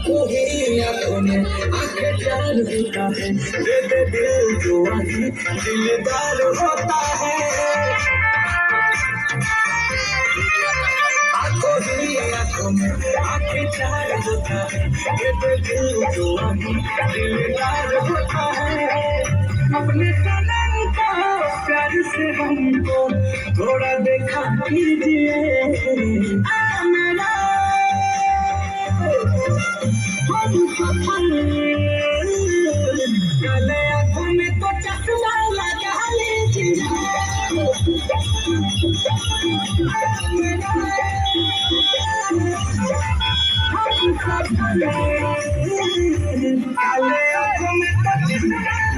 वही आंखों में आंखें चार होता है, ये दे दिल जो आगे दिलदार होता है। आंखों ही आंखों में आंखें चार होता है, ये दे दिल जो आगे दिलदार होता है। अपने सनम को प्यार से हमको थोड़ा देखा कीजिए। मेरा काले आंखों में तो चश्मा लगा लीजिए। काले आंखों में तो चश्मा